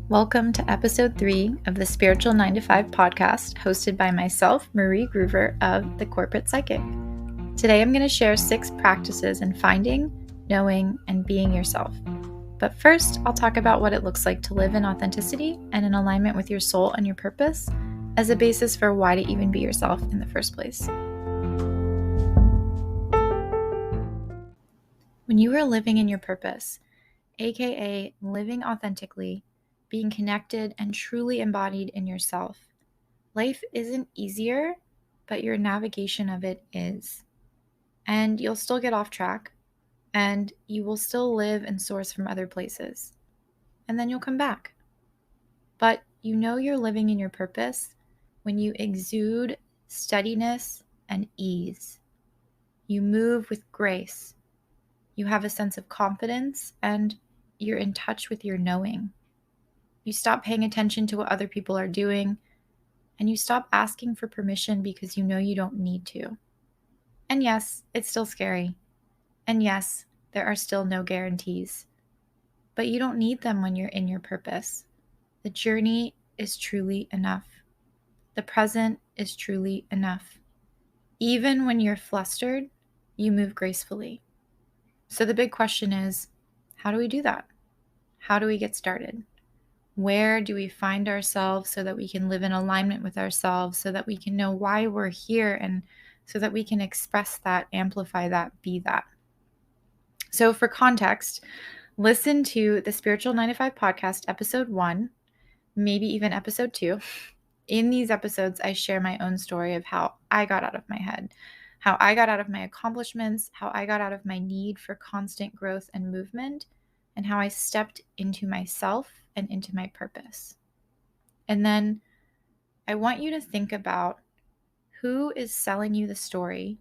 Welcome to episode 3 of the Spiritual 9 to 5 podcast, hosted by myself, Marie Groover of The Corporate Psychic. Today I'm going to share 6 practices in finding, knowing, and being yourself. But first, I'll talk about what it looks like to live in authenticity and in alignment with your soul and your purpose as a basis for why to even be yourself in the first place. When you are living in your purpose, aka living authentically, being connected and truly embodied in yourself, life isn't easier, but your navigation of it is. And you'll still get off track, and you will still live and source from other places. And then you'll come back. But you know you're living in your purpose when you exude steadiness and ease. You move with grace. You have a sense of confidence, and you're in touch with your knowing. You stop paying attention to what other people are doing, and you stop asking for permission because you know you don't need to. And yes, it's still scary. And yes, there are still no guarantees. But you don't need them when you're in your purpose. The journey is truly enough. The present is truly enough. Even when you're flustered, you move gracefully. So the big question is, how do we do that? How do we get started? Where do we find ourselves so that we can live in alignment with ourselves, so that we can know why we're here, and so that we can express that, amplify that, be that? So for context, listen to the Spiritual 9 to 5 podcast, episode 1, maybe even episode 2. In these episodes, I share my own story of how I got out of my head, how I got out of my accomplishments, how I got out of my need for constant growth and movement, and how I stepped into myself and into my purpose. And then I want you to think about who is selling you the story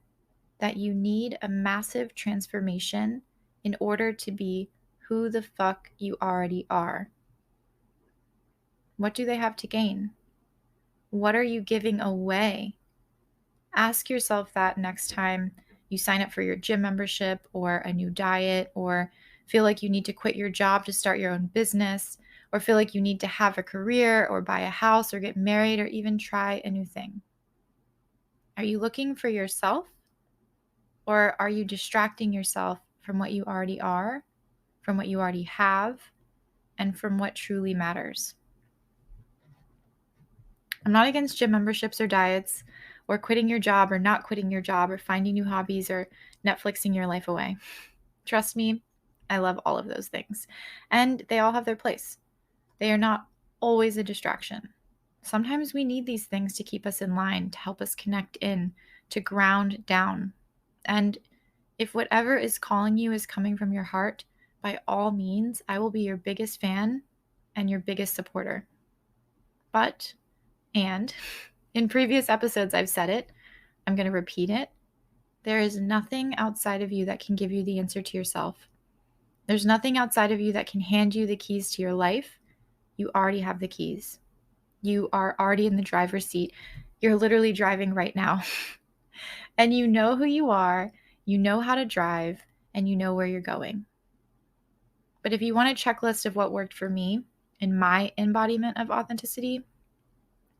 that you need a massive transformation in order to be who the fuck you already are. What do they have to gain? What are you giving away? Ask yourself that next time you sign up for your gym membership or a new diet, or feel like you need to quit your job to start your own business, or feel like you need to have a career or buy a house or get married or even try a new thing. Are you looking for yourself, or are you distracting yourself from what you already are, from what you already have, and from what truly matters? I'm not against gym memberships or diets or quitting your job or not quitting your job or finding new hobbies or Netflixing your life away. Trust me, I love all of those things. And they all have their place. They are not always a distraction. Sometimes we need these things to keep us in line, to help us connect in, to ground down. And if whatever is calling you is coming from your heart, by all means, I will be your biggest fan and your biggest supporter. And in previous episodes, I've said it, I'm going to repeat it. There is nothing outside of you that can give you the answer to yourself. There's nothing outside of you that can hand you the keys to your life. You already have the keys. You are already in the driver's seat. You're literally driving right now. And you know who you are, you know how to drive, and you know where you're going. But if you want a checklist of what worked for me in my embodiment of authenticity,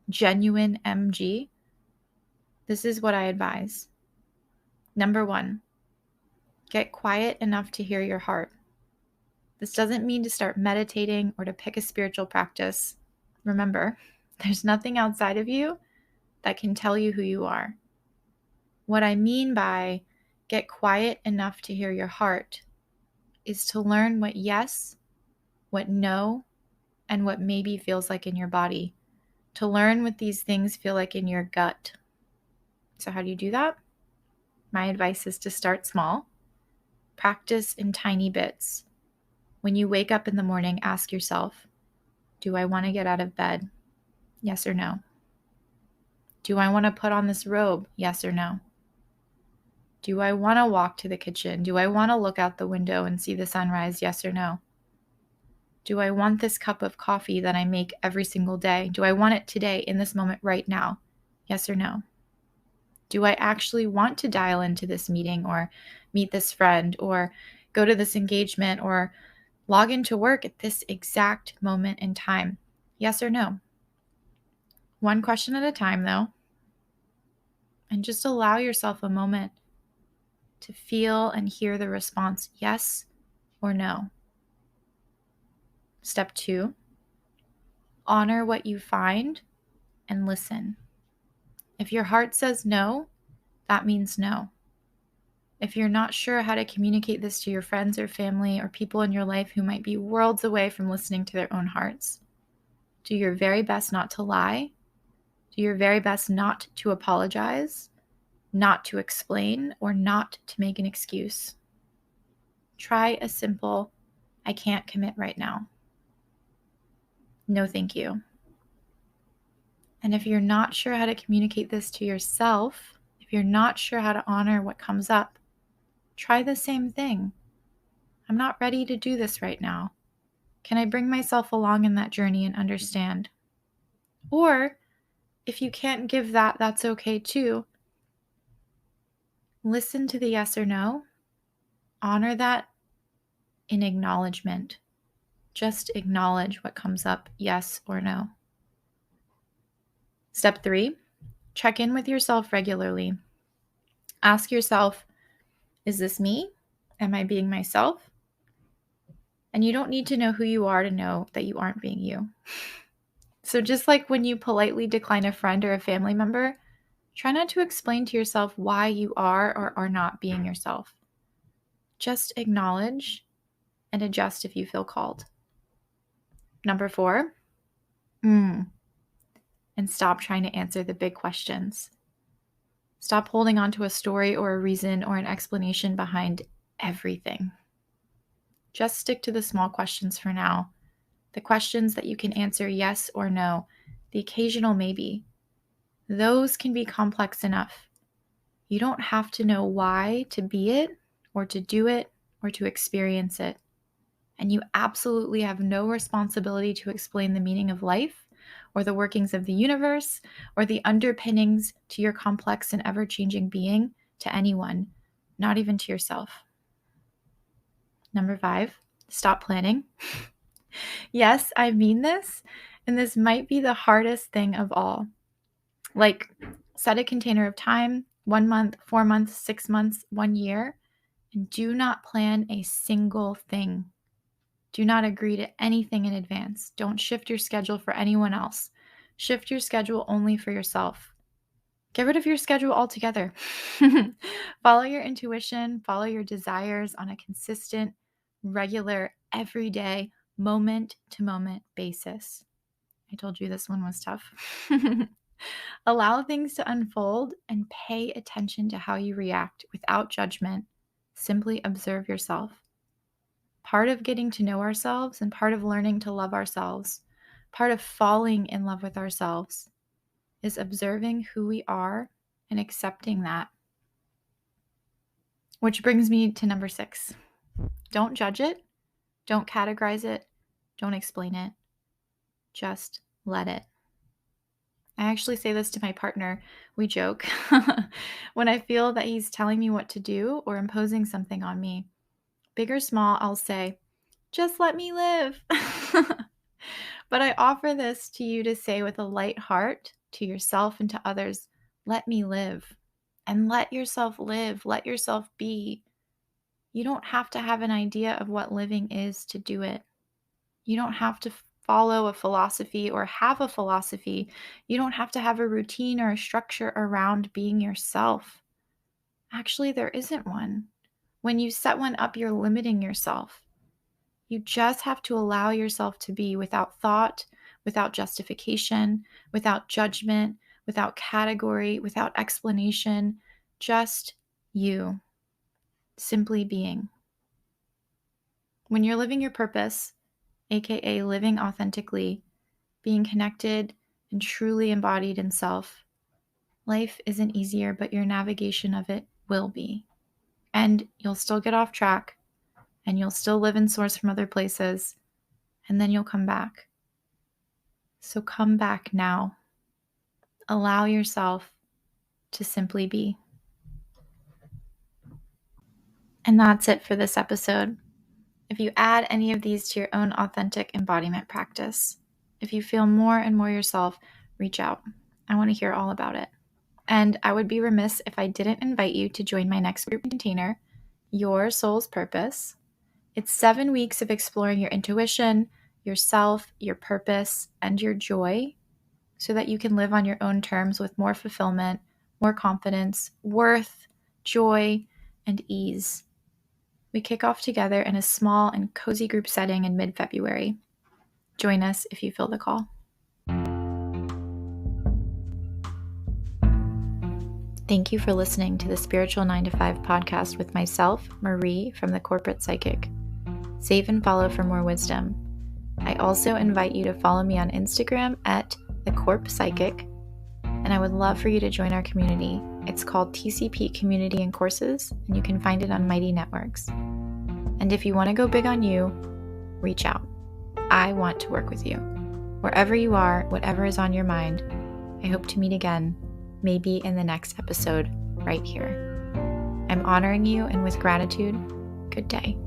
genuine MG, this is what I advise. Number 1, get quiet enough to hear your heart. This doesn't mean to start meditating or to pick a spiritual practice. Remember, there's nothing outside of you that can tell you who you are. What I mean by get quiet enough to hear your heart is to learn what yes, what no, and what maybe feels like in your body. To learn what these things feel like in your gut. So how do you do that? My advice is to start small. Practice in tiny bits. When you wake up in the morning, ask yourself, do I want to get out of bed? Yes or no? Do I want to put on this robe? Yes or no? Do I want to walk to the kitchen? Do I want to look out the window and see the sunrise? Yes or no? Do I want this cup of coffee that I make every single day? Do I want it today, in this moment, right now? Yes or no? Do I actually want to dial into this meeting or meet this friend or go to this engagement or Log into work at this exact moment in time. Yes or no? One question at a time, though. And just allow yourself a moment to feel and hear the response, yes or no. Step 2, honor what you find and listen. If your heart says no, that means no. If you're not sure how to communicate this to your friends or family or people in your life who might be worlds away from listening to their own hearts, do your very best not to lie. Do your very best not to apologize, not to explain, or not to make an excuse. Try a simple, I can't commit right now. No, thank you. And if you're not sure how to communicate this to yourself, if you're not sure how to honor what comes up, try the same thing. I'm not ready to do this right now. Can I bring myself along in that journey and understand? Or if you can't give that, that's okay too. Listen to the yes or no. Honor that in acknowledgement. Just acknowledge what comes up, yes or no. Step 3, check in with yourself regularly. Ask yourself, is this me? Am I being myself? And you don't need to know who you are to know that you aren't being you. So just like when you politely decline a friend or a family member, try not to explain to yourself why you are or are not being yourself. Just acknowledge and adjust if you feel called. Number 4, and stop trying to answer the big questions. Stop holding on to a story or a reason or an explanation behind everything. Just stick to the small questions for now. The questions that you can answer yes or no, the occasional maybe. Those can be complex enough. You don't have to know why to be it or to do it or to experience it. And you absolutely have no responsibility to explain the meaning of life or the workings of the universe or the underpinnings to your complex and ever-changing being to anyone, not even to yourself. Number 5, stop planning. Yes, I mean this, and this might be the hardest thing of all. Like, set a container of time, 1 month, 4 months, 6 months, 1 year, and do not plan a single thing. Do not agree to anything in advance. Don't shift your schedule for anyone else. Shift your schedule only for yourself. Get rid of your schedule altogether. Follow your intuition, follow your desires on a consistent, regular, everyday, moment to moment basis. I told you this one was tough. Allow things to unfold and pay attention to how you react without judgment. Simply observe yourself. Part of getting to know ourselves and part of learning to love ourselves, part of falling in love with ourselves, is observing who we are and accepting that. Which brings me to number 6. Don't judge it. Don't categorize it. Don't explain it. Just let it. I actually say this to my partner. We joke. When I feel that he's telling me what to do or imposing something on me, big or small, I'll say, just let me live. But I offer this to you to say with a light heart to yourself and to others, let me live. And let yourself live. Let yourself be. You don't have to have an idea of what living is to do it. You don't have to follow a philosophy or have a philosophy. You don't have to have a routine or a structure around being yourself. Actually, there isn't one. When you set one up, you're limiting yourself. You just have to allow yourself to be without thought, without justification, without judgment, without category, without explanation, just you, simply being. When you're living your purpose, aka living authentically, being connected and truly embodied in self, life isn't easier, but your navigation of it will be. And you'll still get off track, and you'll still live and source from other places, and then you'll come back. So come back now. Allow yourself to simply be. And that's it for this episode. If you add any of these to your own authentic embodiment practice, if you feel more and more yourself, reach out. I want to hear all about it. And I would be remiss if I didn't invite you to join my next group container, Your Soul's Purpose. It's 7 weeks of exploring your intuition, yourself, your purpose, and your joy so that you can live on your own terms with more fulfillment, more confidence, worth, joy, and ease. We kick off together in a small and cozy group setting in mid-February. Join us if you feel the call. Thank you for listening to the Spiritual 9 to 5 podcast with myself, Marie, from the Corporate Psychic. Save and follow for more wisdom. I also invite you to follow me on Instagram at the Corp Psychic, and I would love for you to join our community. It's called TCP Community and Courses, and you can find it on Mighty Networks. And if you want to go big on you, reach out. I want to work with you. Wherever you are, whatever is on your mind, I hope to meet again, maybe in the next episode right here. I'm honoring you, and with gratitude, good day.